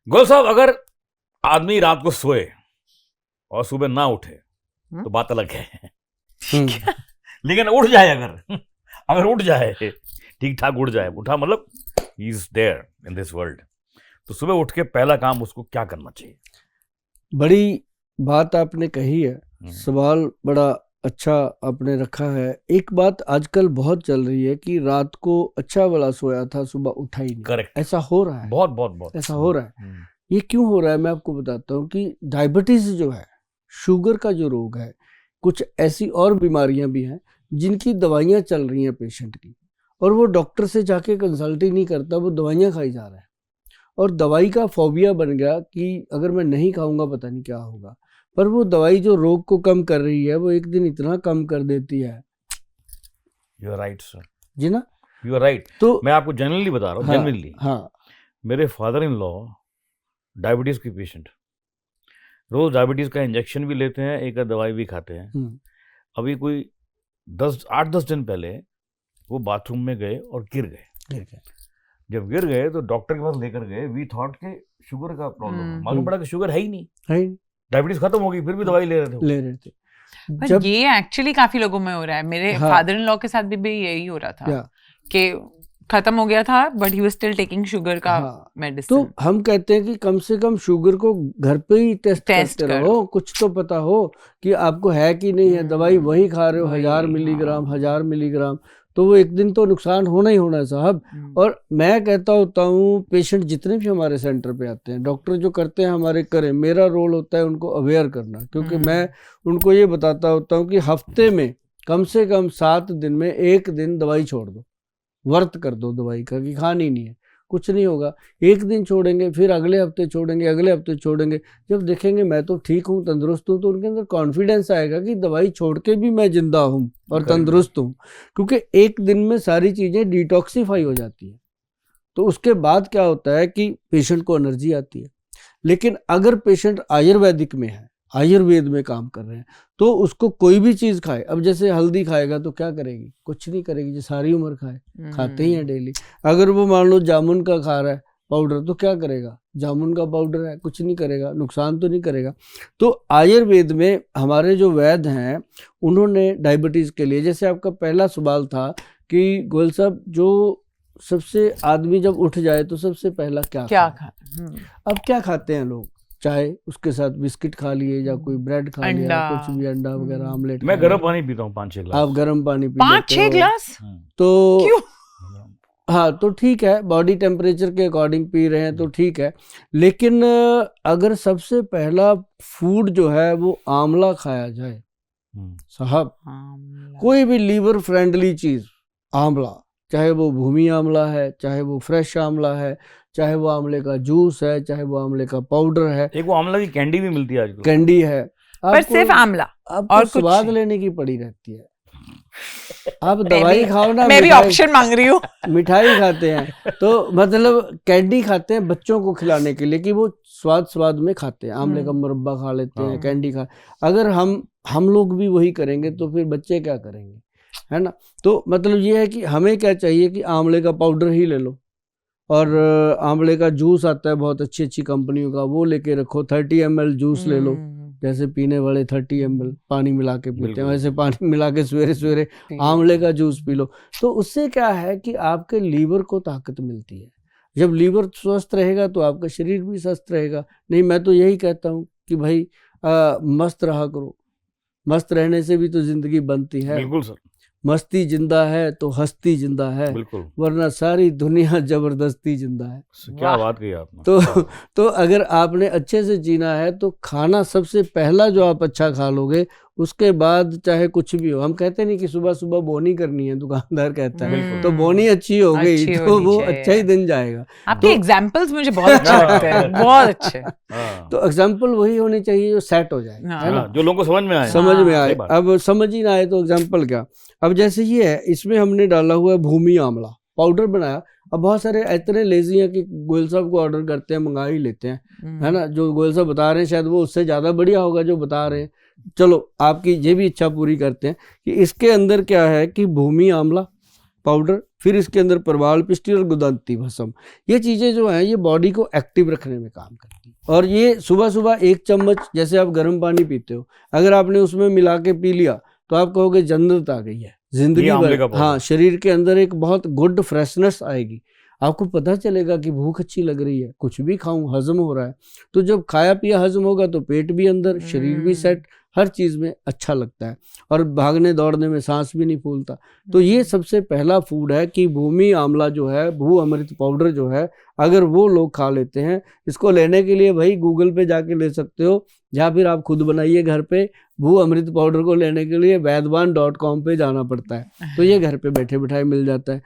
गोल साहब, अगर आदमी रात को सोए और सुबह ना उठे तो बात अलग है। लेकिन उठ जाए, अगर उठ जाए, ठीक ठाक उठ जाए, उठा मतलब he is there in this world, तो सुबह उठ के पहला काम उसको क्या करना चाहिए? बड़ी बात आपने कही है, सवाल बड़ा अच्छा आपने रखा है। एक बात आजकल बहुत चल रही है कि रात को अच्छा वाला सोया था, सुबह उठा ही नहीं। करेक्ट, ऐसा हो रहा है, बहुत बहुत बहुत ऐसा हो रहा है। ये क्यों हो रहा है मैं आपको बताता हूँ कि डायबिटीज जो है, शुगर का जो रोग है, कुछ ऐसी और बीमारियां भी हैं जिनकी दवाइयां चल रही हैं पेशेंट की, और वो डॉक्टर से जाके कंसल्ट ही नहीं करता, वो दवाइयां खाई जा रहा है। और दवाई का फोबिया बन गया कि अगर मैं नहीं खाऊंगा पता नहीं क्या होगा। पर वो दवाई जो रोग को कम कर रही है, वो एक दिन इतना कम कर देती है। यू आर राइट सर जी ना, यू आर राइट। तो मैं आपको जनरली बता रहा हूँ, जनरली हाँ, मेरे फादर इन लॉ डायबिटीज के पेशेंट, रोज डायबिटीज का इंजेक्शन भी लेते हैं, एक दवाई भी खाते हैं। अभी कोई 8-10 दिन पहले वो बाथरूम में गए और गिर गए। जब गिर गए तो डॉक्टर के पास लेकर गए, वी थॉट के शुगर का प्रॉब्लम, मालूम पड़ा कि शुगर है ही नहीं, डायबिटीज खत्म हो गई, फिर भी दवाई ले रहे थे। पर ये एक्चुअली काफी लोगों में हो रहा है। मेरे फादर इन लॉ के साथ भी यही हो रहा था कि खत्म हो गया था, but he was still taking sugar का मेडिसिन। तो हम कहते हैं कि कम से कम शुगर को घर पे ही टेस्ट करते रहो, कुछ तो पता हो कि आपको है कि नहीं है। दवाई वही खा रहे हो 1000 मिलीग्राम, तो वो एक दिन तो नुकसान होना ही होना है साहब। और मैं कहता होता हूँ, पेशेंट जितने भी हमारे सेंटर पे आते हैं, डॉक्टर जो करते हैं हमारे करें, मेरा रोल होता है उनको अवेयर करना, क्योंकि मैं उनको ये बताता होता हूँ कि हफ्ते में कम से कम 7 दिन में 1 दिन दवाई छोड़ दो, व्रत कर दो दवाई का कि खानी नहीं है, कुछ नहीं होगा। 1 दिन छोड़ेंगे, फिर अगले हफ्ते छोड़ेंगे, अगले हफ्ते छोड़ेंगे। जब देखेंगे मैं तो ठीक हूँ, तंदुरुस्त हूँ, तो उनके अंदर कॉन्फिडेंस आएगा कि दवाई छोड़ के भी मैं जिंदा हूँ और तंदुरुस्त हूँ, क्योंकि 1 दिन में सारी चीजें डिटॉक्सिफाई हो जाती है। तो उसके बाद क्या होता है कि पेशेंट को एनर्जी आती है। लेकिन अगर पेशेंट आयुर्वेदिक में है, आयुर्वेद में काम कर रहे हैं, तो उसको कोई भी चीज खाए, अब जैसे हल्दी खाएगा तो क्या करेगी? कुछ नहीं करेगी, जो सारी उम्र खाए, खाते ही हैं डेली। अगर वो मान लो जामुन का खा रहा है पाउडर, तो क्या करेगा? जामुन का पाउडर है, कुछ नहीं करेगा, नुकसान तो नहीं करेगा। तो आयुर्वेद में हमारे जो वैद्य हैं, उन्होंने डायबिटीज के लिए, जैसे आपका पहला सवाल था कि गोयल साहब, जो सबसे आदमी जब उठ जाए तो सबसे पहला क्या खाए? अब क्या खाते हैं लोग? चाहे उसके साथ बिस्किट खा लिए या कोई ब्रेड खा लिया, कुछ भी, अंडा वगैरह, आमलेट। मैं गर्म पानी पीता हूँ 5-6 गिलास। आप गर्म पानी पी 5-6 गिलास? तो क्यों? हाँ, तो ठीक है, बॉडी टेम्परेचर के अकॉर्डिंग पी रहे हैं तो ठीक है। लेकिन अगर सबसे पहला फूड जो है वो आंवला खाया जाए साहब, कोई भी लीवर फ्रेंडली चीज, आंवला, चाहे वो भूमि आंवला है, चाहे वो फ्रेश आंवला है, चाहे वो आंवले का जूस है, चाहे वो आंवले का पाउडर है, एक वो आंवला की कैंडी भी मिलती है आजकल, कैंडी है, पर सिर्फ आंवला, आपको स्वाद लेने की पड़ी रहती है। आप दवाई खाओ ना, मैं भी ऑप्शन मांग रही हूँ। मिठाई खाते हैं तो मतलब कैंडी खाते हैं बच्चों को खिलाने के लिए कि वो स्वाद में खाते हैं, आंवले का मुरब्बा खा लेते हैं, कैंडी खा। अगर हम लोग भी वही करेंगे तो फिर बच्चे क्या करेंगे, है ना? तो मतलब ये है कि हमें क्या चाहिए कि आंवले का पाउडर ही ले लो, और आंवले का जूस आता है बहुत अच्छी अच्छी कंपनियों का, वो लेके रखो। 30 ml जूस ले लो, जैसे पीने वाले 30 ml पानी मिला के पीते हैं, वैसे पानी मिला के सवेरे आंवले का जूस पी लो। तो उससे क्या है कि आपके लीवर को ताकत मिलती है। जब लीवर स्वस्थ रहेगा तो आपका शरीर भी स्वस्थ रहेगा। नहीं, मैं तो यही कहता हूँ कि भाई मस्त रहा करो, मस्त रहने से भी तो जिंदगी बनती है। बिल्कुल सर, मस्ती जिंदा है तो हस्ती जिंदा है, वरना सारी दुनिया जबरदस्ती जिंदा है। क्या बात कही आपने। तो अगर आपने अच्छे से जीना है तो खाना सबसे पहला जो आप अच्छा खा लोगे, उसके बाद चाहे कुछ भी हो। हम कहते नहीं कि सुबह सुबह बोनी करनी है, दुकानदार कहता है, तो बोनी अच्छी हो गई तो वो अच्छा ही दिन जाएगा। आपके एग्जाम्पल्स मुझे बहुत अच्छे लगते हैं, बहुत अच्छे। तो एग्जाम्पल वही होने चाहिए जो सेट हो जाए, है ना, जो लोगों को समझ में आए। अब समझ ही ना आए तो एग्जाम्पल क्या। अब जैसे ये है, इसमें हमने डाला हुआ है भूमि आंवला, पाउडर बनाया। अब बहुत सारे इतने लेजी हैं कि गोयल साहब को ऑर्डर करते हैं, मंगा ही लेते हैं, है ना। जो गोयल साहब बता रहे हैं शायद वो उससे ज़्यादा बढ़िया होगा जो बता रहे हैं। चलो आपकी ये भी इच्छा पूरी करते हैं कि इसके अंदर क्या है कि भूमि आंवला, पाउडर, फिर इसके अंदर परवाल पिष्टी और गुदंती भस्म। ये चीज़ें जो हैं ये बॉडी को एक्टिव रखने में काम करती हैं। और ये सुबह सुबह 1 चम्मच, जैसे आप गर्म पानी पीते हो, अगर आपने उसमें मिला के पी लिया तो आप कहोगे जन्नत आ गई है, जिंदगी भर, हाँ, शरीर के अंदर एक बहुत गुड फ्रेशनेस आएगी। आपको पता चलेगा कि भूख अच्छी लग रही है, कुछ भी खाऊं हजम हो रहा है। तो जब खाया पिया हजम होगा तो पेट भी अंदर, शरीर भी सेट, हर चीज़ में अच्छा लगता है और भागने दौड़ने में सांस भी नहीं फूलता। तो ये सबसे पहला फूड है कि भूमि आंवला जो है, भू अमृत पाउडर जो है, अगर वो लोग खा लेते हैं, इसको लेने के लिए भाई गूगल पे जाके ले सकते हो, या फिर आप खुद बनाइए घर पे। भू अमृत पाउडर को लेने के लिए वैद्यवान.com पे जाना पड़ता है, तो ये घर पे बैठे बिठाए मिल जाता है।